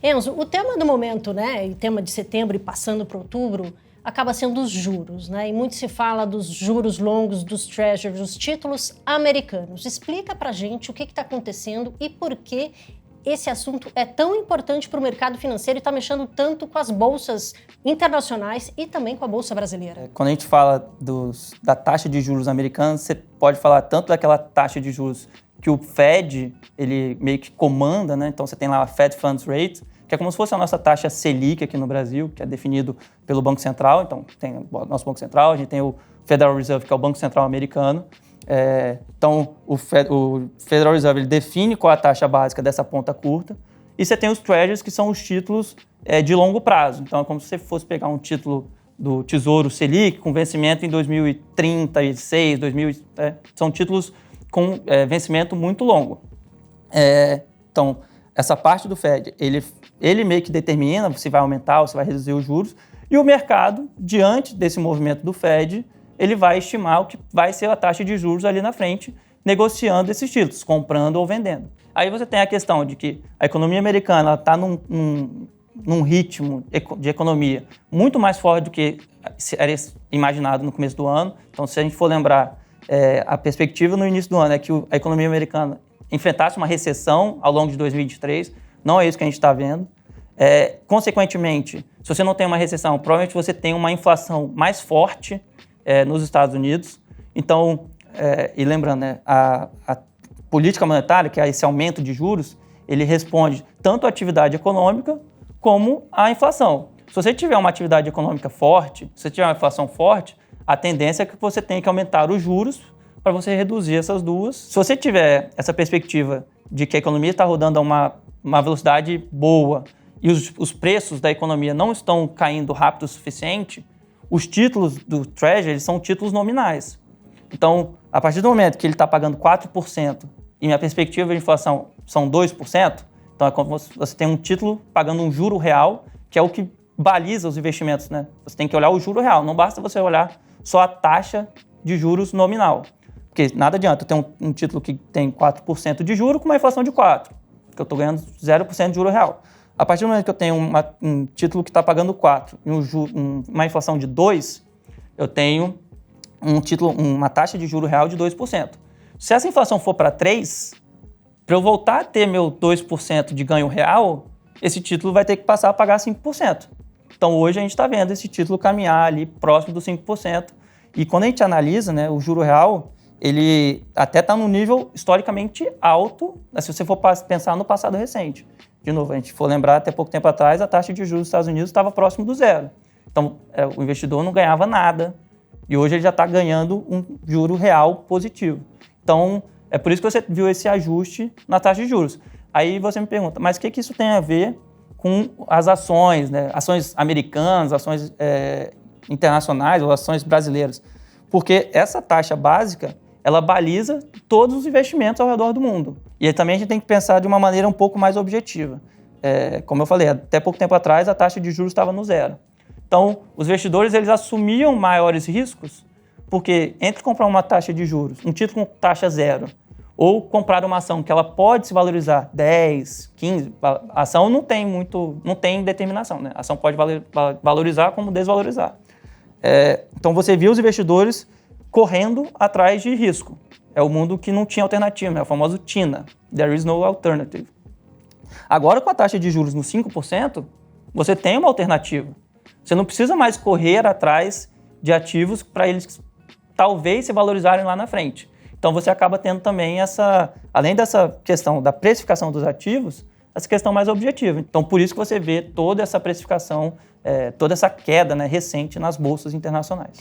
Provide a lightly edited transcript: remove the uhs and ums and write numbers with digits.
Enzo, o tema do momento, né, e tema de setembro e passando para outubro, acaba sendo os juros, né? E muito se fala dos juros longos, dos treasuries, dos títulos americanos. Explica pra gente o que está acontecendo e por que esse assunto é tão importante para o mercado financeiro e está mexendo tanto com as bolsas internacionais e também com a bolsa brasileira. Quando a gente fala da taxa de juros americana, você pode falar tanto daquela taxa de juros que o Fed, ele meio que comanda, né? Então você tem lá a Fed Funds Rate, que é como se fosse a nossa taxa Selic aqui no Brasil, que é definido pelo Banco Central. Então tem o nosso Banco Central, a gente tem o Federal Reserve, que é o Banco Central americano. Então o Federal Reserve ele define qual é a taxa básica dessa ponta curta. E você tem os Treasuries, que são os títulos de longo prazo. Então é como se você fosse pegar um título do Tesouro Selic com vencimento em 2036, são títulos com vencimento muito longo. Então, essa parte do Fed, ele meio que determina se vai aumentar ou se vai reduzir os juros, e o mercado, diante desse movimento do Fed, ele vai estimar o que vai ser a taxa de juros ali na frente, negociando esses títulos, comprando ou vendendo. Aí você tem a questão de que a economia americana está num ritmo de economia muito mais forte do que era imaginado no começo do ano. Então, se a gente for lembrar, a perspectiva no início do ano é que a economia americana enfrentasse uma recessão ao longo de 2023. Não é isso que a gente está vendo. Consequentemente, se você não tem uma recessão, provavelmente você tem uma inflação mais forte nos Estados Unidos. Então, e lembrando, né, a política monetária, que é esse aumento de juros, ele responde tanto à atividade econômica como à inflação. Se você tiver uma atividade econômica forte, se você tiver uma inflação forte, a tendência é que você tenha que aumentar os juros para você reduzir essas duas. Se você tiver essa perspectiva de que a economia está rodando a uma velocidade boa e os preços da economia não estão caindo rápido o suficiente, os títulos do Treasury são títulos nominais. Então, a partir do momento que ele está pagando 4% e minha perspectiva de inflação são 2%, então é como se você tem um título pagando um juro real, que é o que baliza os investimentos, né? Você tem que olhar o juro real, não basta você olhar só a taxa de juros nominal. Porque nada adianta eu ter um título que tem 4% de juro com uma inflação de 4%, que eu estou ganhando 0% de juro real. A partir do momento que eu tenho um título que está pagando 4% e uma inflação de 2%, eu tenho uma taxa de juro real de 2%. Se essa inflação for para 3%, para eu voltar a ter meu 2% de ganho real, esse título vai ter que passar a pagar 5%. Então hoje a gente está vendo esse título caminhar ali próximo dos 5%. E quando a gente analisa, né, o juro real, ele até está num nível historicamente alto, né, se você for pensar no passado recente. De novo, a gente for lembrar, até pouco tempo atrás, a taxa de juros dos Estados Unidos estava próximo do zero. Então, o investidor não ganhava nada e hoje ele já está ganhando um juro real positivo. Então, é por isso que você viu esse ajuste na taxa de juros. Aí você me pergunta, mas o que isso tem a ver com as ações, né? Ações americanas, ações internacionais ou ações brasileiras? Porque essa taxa básica, ela baliza todos os investimentos ao redor do mundo. E aí também a gente tem que pensar de uma maneira um pouco mais objetiva. Como eu falei, até pouco tempo atrás a taxa de juros estava no zero. Então, os investidores eles assumiam maiores riscos, porque entre comprar uma taxa de juros, um título com taxa zero, ou comprar uma ação que ela pode se valorizar 10, 15, a ação não tem determinação, né? A ação pode valorizar como desvalorizar. Então você viu os investidores correndo atrás de risco. É o mundo que não tinha alternativa, né? O famoso TINA, There is no alternative. Agora, com a taxa de juros no 5%, você tem uma alternativa. Você não precisa mais correr atrás de ativos para eles talvez se valorizarem lá na frente. Então você acaba tendo também além dessa questão da precificação dos ativos, essa questão mais objetiva. Então por isso que você vê toda essa precificação, toda essa queda, né, recente nas bolsas internacionais.